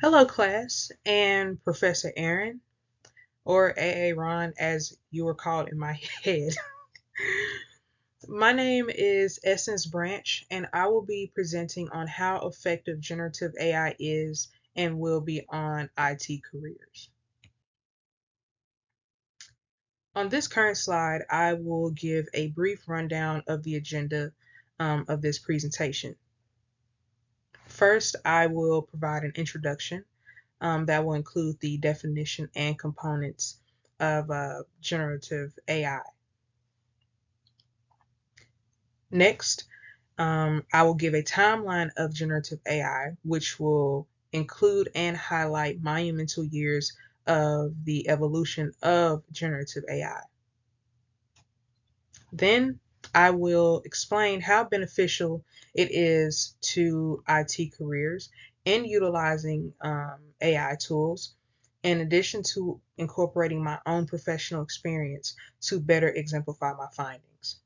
Hello, class, and Professor Aaron, or AA Ron as you were called in my head. My name is Essence Branch, and I will be presenting on how effective generative AI is and will be on IT careers. On this current slide, I will give a brief rundown of the agenda of this presentation. First, I will provide an introduction that will include the definition and components of generative AI. Next, I will give a timeline of generative AI, which will include and highlight monumental years of the evolution of generative AI. Then I will explain how beneficial it is to IT careers in utilizing AI tools, in addition to incorporating my own professional experience to better exemplify my findings.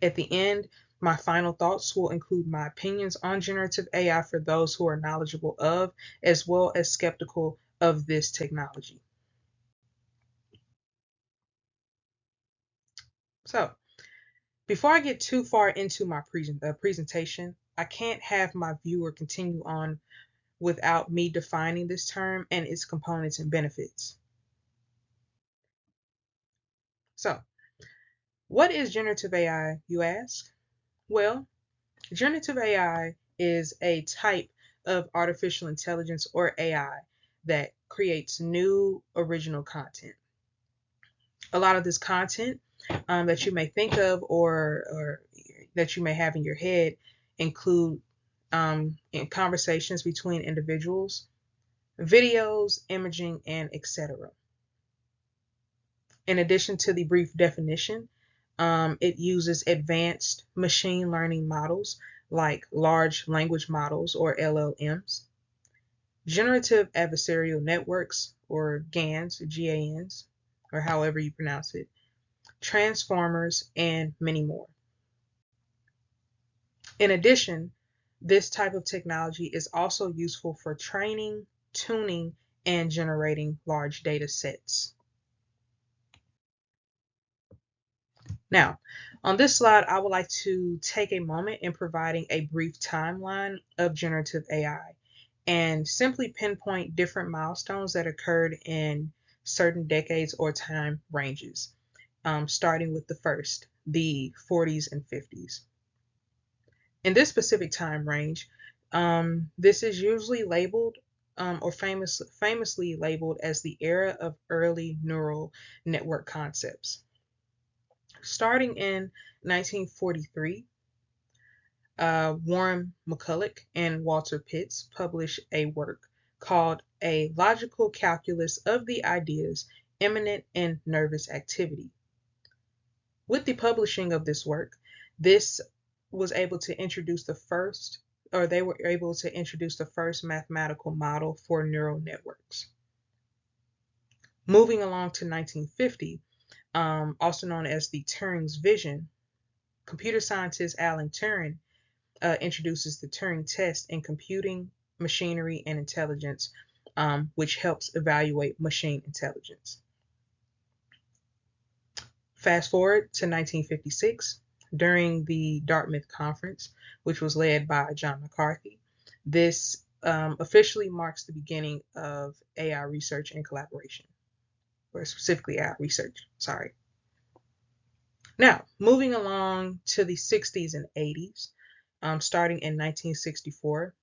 At the end, my final thoughts will include my opinions on generative AI for those who are knowledgeable of, as well as skeptical of this technology. So, before I get too far into my presentation, I can't have my viewer continue on without me defining this term and its components and benefits. So, what is generative AI, you ask? Well, generative AI is a type of artificial intelligence or AI that creates new original content. A lot of this content that you may think of or that you may have in your head include in conversations between individuals, videos, imaging, and etc. In addition to the brief definition, it uses advanced machine learning models like large language models or LLMs, generative adversarial networks or GANs, or however you pronounce it, transformers, and many more. In addition, this type of technology is also useful for training, tuning, and generating large data sets. Now, on this slide, I would like to take a moment in providing a brief timeline of generative AI and simply pinpoint different milestones that occurred in certain decades or time ranges, starting with the first, the 40s and 50s. In this specific time range, this is usually labeled or famously labeled as the era of early neural network concepts. Starting in 1943, Warren McCulloch and Walter Pitts published a work called A Logical Calculus of the Ideas Immanent in Nervous Activity. With the publishing of this work, this was able to introduce the first, or they were able to introduce the first mathematical model for neural networks. Moving along to 1950, also known as the Turing's vision, computer scientist Alan Turing introduces the Turing test in computing, machinery, and intelligence, which helps evaluate machine intelligence. Fast forward to 1956, during the Dartmouth Conference, which was led by John McCarthy. This officially marks the beginning of AI research and collaboration, or specifically AI research, sorry. Now, moving along to the 60s and 80s, starting in 1964,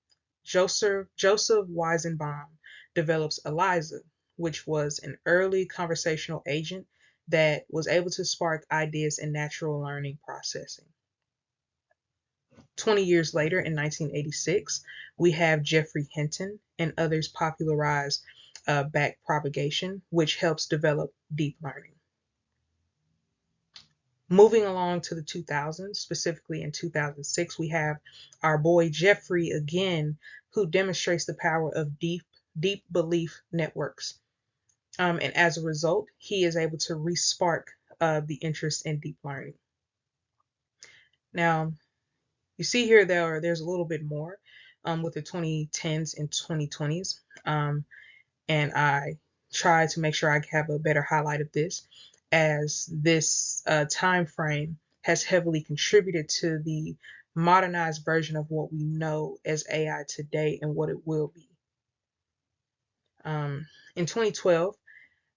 Joseph Weizenbaum develops ELIZA, which was an early conversational agent that was able to spark ideas in natural learning processing. 20 years later, in 1986, we have Geoffrey Hinton and others popularize backpropagation, which helps develop deep learning. Moving along to the 2000s, specifically in 2006, we have our boy Geoffrey again, who demonstrates the power of deep belief networks. And as a result, he is able to re-spark the interest in deep learning. Now, you see here there's a little bit more. with the 2010s and 2020s. And I try to make sure I have a better highlight of this, as this time frame has heavily contributed to the modernized version of what we know as AI today and what it will be. In 2012,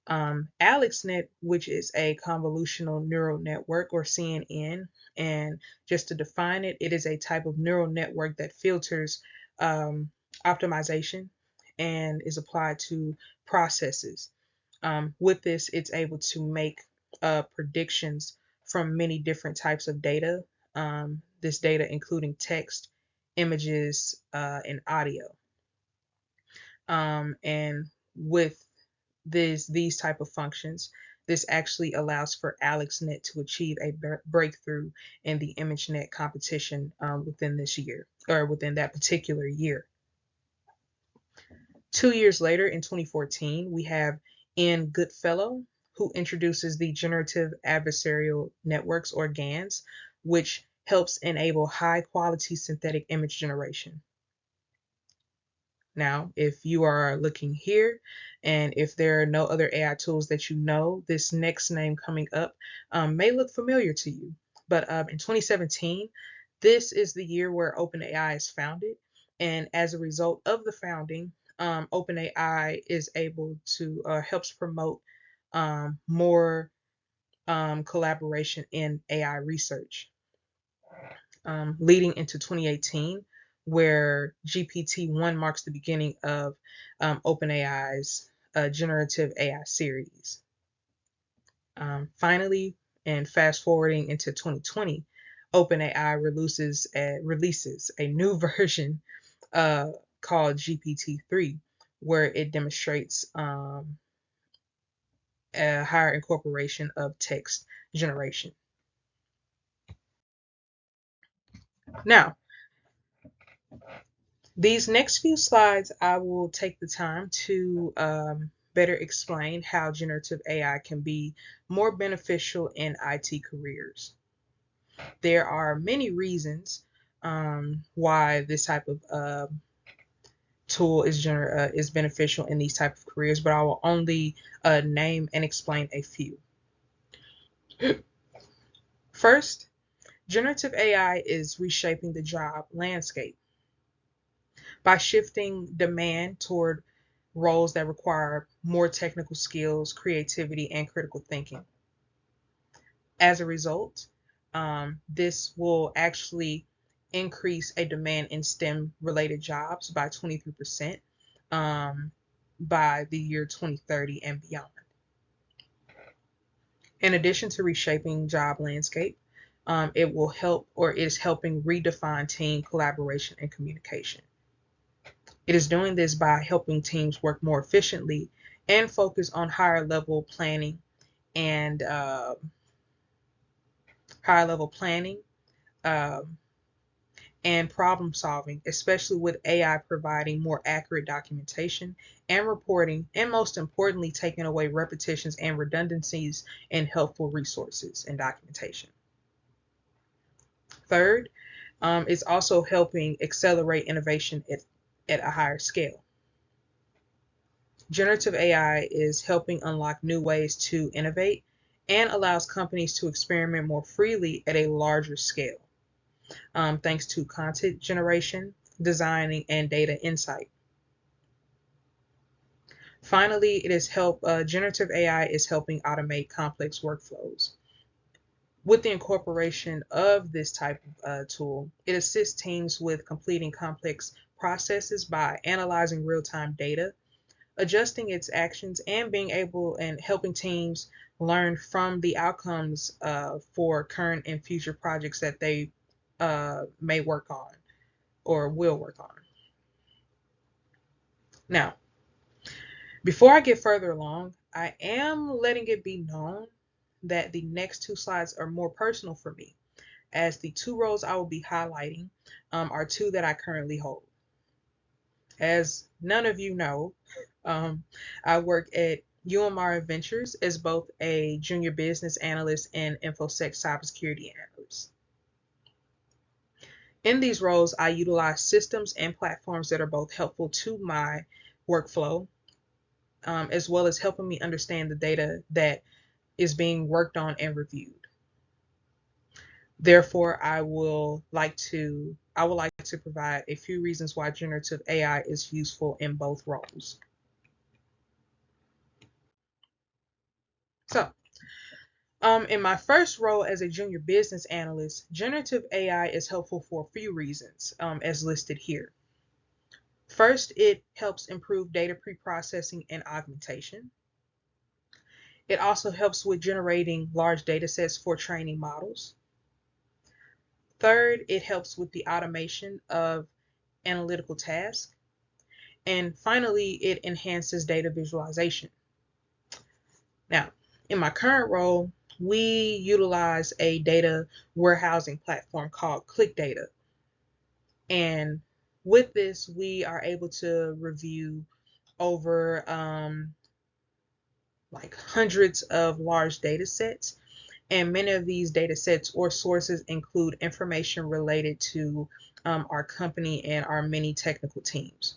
AlexNet, which is a convolutional neural network, or CNN, and just to define it, it is a type of neural network that filters optimization and is applied to processes. With this, it's able to make predictions from many different types of data. This data including text, images, and audio. And with these type of functions, this actually allows for AlexNet to achieve a breakthrough in the ImageNet competition within this year, or within that particular year. 2 years later, in 2014, we have Ian Goodfellow, who introduces the Generative Adversarial Networks, or GANs, which helps enable high quality synthetic image generation. Now, if you are looking here, and if there are no other AI tools that you know, this next name coming up may look familiar to you. But in 2017, this is the year where OpenAI is founded. And as a result of the founding, OpenAI is able to helps promote more collaboration in AI research, leading into 2018, where GPT-1 marks the beginning of OpenAI's generative AI series. Finally, and fast forwarding into 2020, OpenAI releases a new version called GPT-3, where it demonstrates a higher incorporation of text generation. Now, these next few slides, I will take the time to better explain how generative AI can be more beneficial in IT careers. There are many reasons why this type of tool is beneficial in these type of careers, but I will only name and explain a few. First, generative AI is reshaping the job landscape by shifting demand toward roles that require more technical skills, creativity, and critical thinking. As a result, this will actually increase a demand in STEM related jobs by 23% by the year 2030 and beyond. In addition to reshaping job landscape, it will help, or is helping, redefine team collaboration and communication. It is doing this by helping teams work more efficiently and focus on and higher level planning and problem solving, especially with AI providing more accurate documentation and reporting, and most importantly, taking away repetitions and redundancies in helpful resources and documentation. Third, it's also helping accelerate innovation at a higher scale. Generative AI is helping unlock new ways to innovate and allows companies to experiment more freely at a larger scale, thanks to content generation, designing, and data insight. Finally, generative AI is helping automate complex workflows. With the incorporation of this type of tool, it assists teams with completing complex processes by analyzing real-time data, adjusting its actions, and being able and helping teams learn from the outcomes for current and future projects that they may work on or will work on. Now, before I get further along, I am letting it be known that the next two slides are more personal for me, as the two roles I will be highlighting are two that I currently hold. As none of you know, I work at UMR Ventures as both a junior business analyst and InfoSec cybersecurity analyst. In these roles, I utilize systems and platforms that are both helpful to my workflow, as well as helping me understand the data that is being worked on and reviewed. Therefore, I would like to provide a few reasons why generative AI is useful in both roles. So, in my first role as a junior business analyst, generative AI is helpful for a few reasons, as listed here. First, it helps improve data preprocessing and augmentation. It also helps with generating large data sets for training models. Third, it helps with the automation of analytical tasks. And finally, it enhances data visualization. Now, in my current role, we utilize a data warehousing platform called ClickData. And with this, we are able to review over like hundreds of large data sets. And many of these data sets or sources include information related to our company and our many technical teams.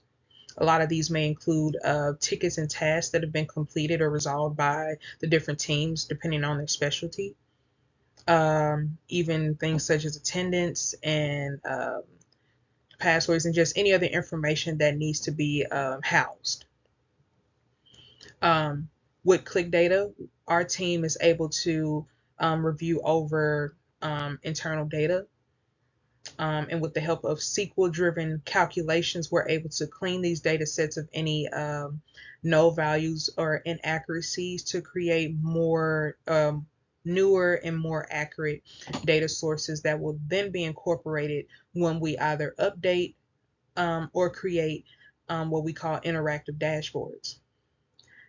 A lot of these may include tickets and tasks that have been completed or resolved by the different teams, depending on their specialty. Even things such as attendance and passwords and just any other information that needs to be housed. Um, with Click Data, our team is able to review over internal data. And with the help of SQL-driven calculations, we're able to clean these data sets of any null values or inaccuracies to create more newer and more accurate data sources that will then be incorporated when we either update or create what we call interactive dashboards.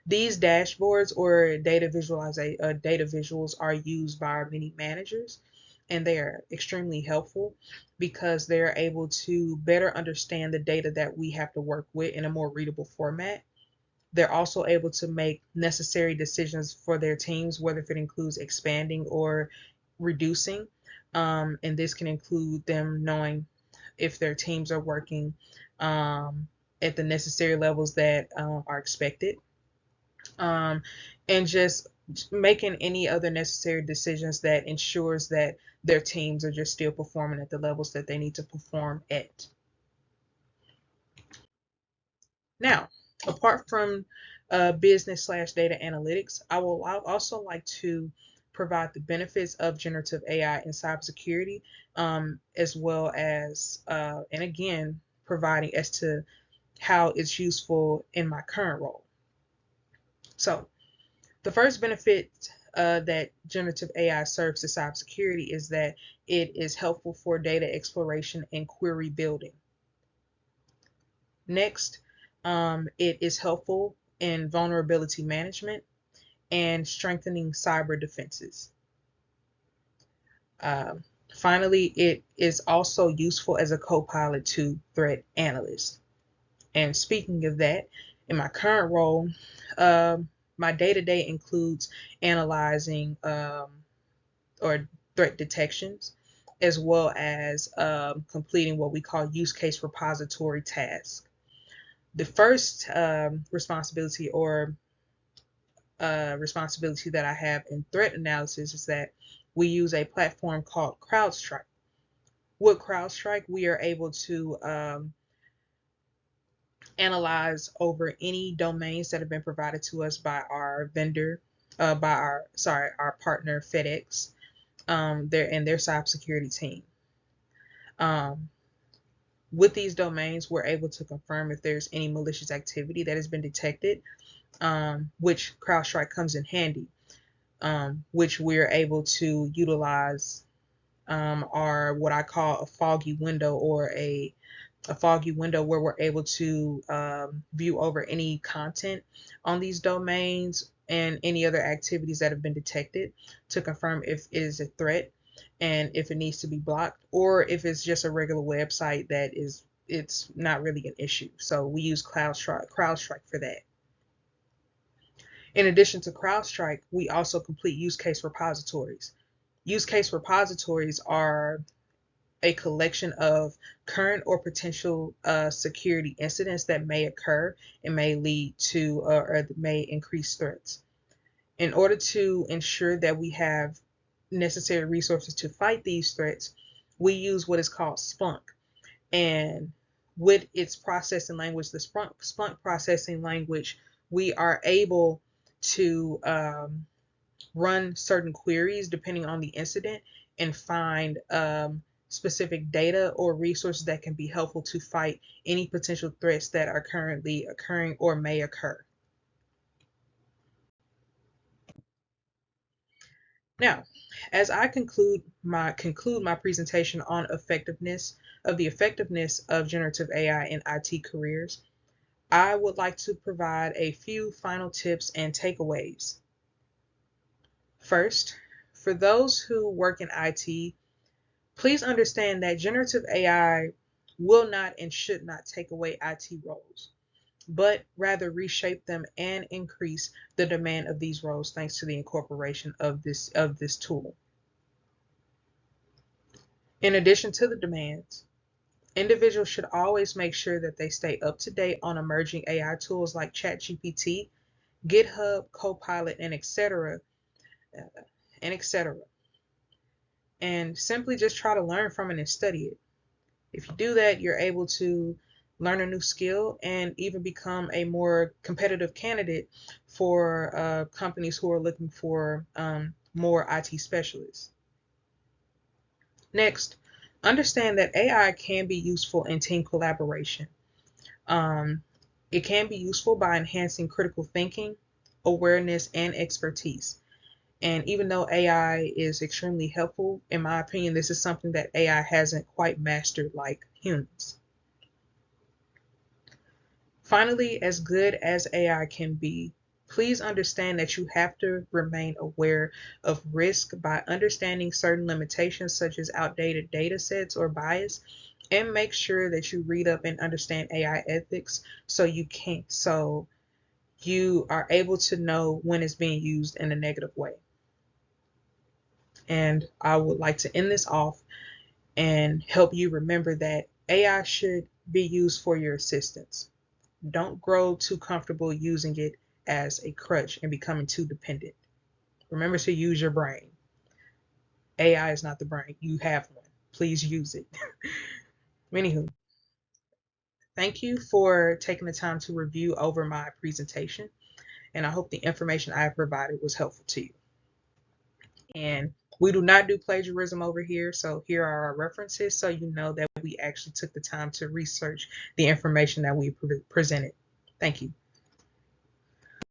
These dashboards or data visuals are used by many managers, and they are extremely helpful because they're able to better understand the data that we have to work with in a more readable format. They're also able to make necessary decisions for their teams, whether if it includes expanding or reducing. And this can include them knowing if their teams are working at the necessary levels that are expected, um, and just making any other necessary decisions that ensures that their teams are just still performing at the levels that they need to perform at. Now, apart from business slash data analytics, I also like to provide the benefits of generative AI in cybersecurity, as well as, and again, providing as to how it's useful in my current role. So, the first benefit that generative AI serves to cybersecurity is that it is helpful for data exploration and query building. Next, it is helpful in vulnerability management and strengthening cyber defenses. Uh, Finally, it is also useful as a co-pilot to threat analysts. And speaking of that, in my current role, my day-to-day includes analyzing or threat detections, as well as completing what we call use case repository tasks. The first responsibility that I have in threat analysis is that we use a platform called CrowdStrike. With CrowdStrike, we are able to analyze over any domains that have been provided to us by our vendor, our partner FedEx, their cybersecurity team. Um, with these domains, we're able to confirm if there's any malicious activity that has been detected, which CrowdStrike comes in handy, which we're able to utilize are what I call a foggy window, or a foggy window where we're able to view over any content on these domains and any other activities that have been detected to confirm if it is a threat and if it needs to be blocked, or if it's just a regular website that it's not really an issue. So we use CrowdStrike for that. In addition to CrowdStrike, we also complete use case repositories. Use case repositories are a collection of current or potential security incidents that may occur and may lead to or may increase threats. In order to ensure that we have necessary resources to fight these threats, we use what is called Splunk. And with its processing language, the Splunk processing language, we are able to run certain queries depending on the incident and find specific data or resources that can be helpful to fight any potential threats that are currently occurring or may occur. Now, as I conclude my presentation on the effectiveness of generative AI in IT careers, I would like to provide a few final tips and takeaways. First, for those who work in IT, please understand that generative AI will not and should not take away IT roles, but rather reshape them and increase the demand of these roles thanks to the incorporation of this tool. In addition to the demands, individuals should always make sure that they stay up to date on emerging AI tools like ChatGPT, GitHub, Copilot, and etc. and etc. And simply just try to learn from it and study it. If you do that, you're able to learn a new skill and even become a more competitive candidate for companies who are looking for more IT specialists. Next, understand that AI can be useful in team collaboration. Um, it can be useful by enhancing critical thinking, awareness, and expertise. And even though AI is extremely helpful, in my opinion, this is something that AI hasn't quite mastered like humans. Finally, as good as AI can be, please understand that you have to remain aware of risk by understanding certain limitations such as outdated data sets or bias, and make sure that you read up and understand AI ethics so you are able to know when it's being used in a negative way. And I would like to end this off and help you remember that AI should be used for your assistance. Don't grow too comfortable using it as a crutch and becoming too dependent. Remember to use your brain. AI is not the brain. You have one. Please use it. Anywho, thank you for taking the time to review over my presentation, and I hope the information I have provided was helpful to you. And we do not do plagiarism over here, so here are our references so you know that we actually took the time to research the information that we presented. Thank you.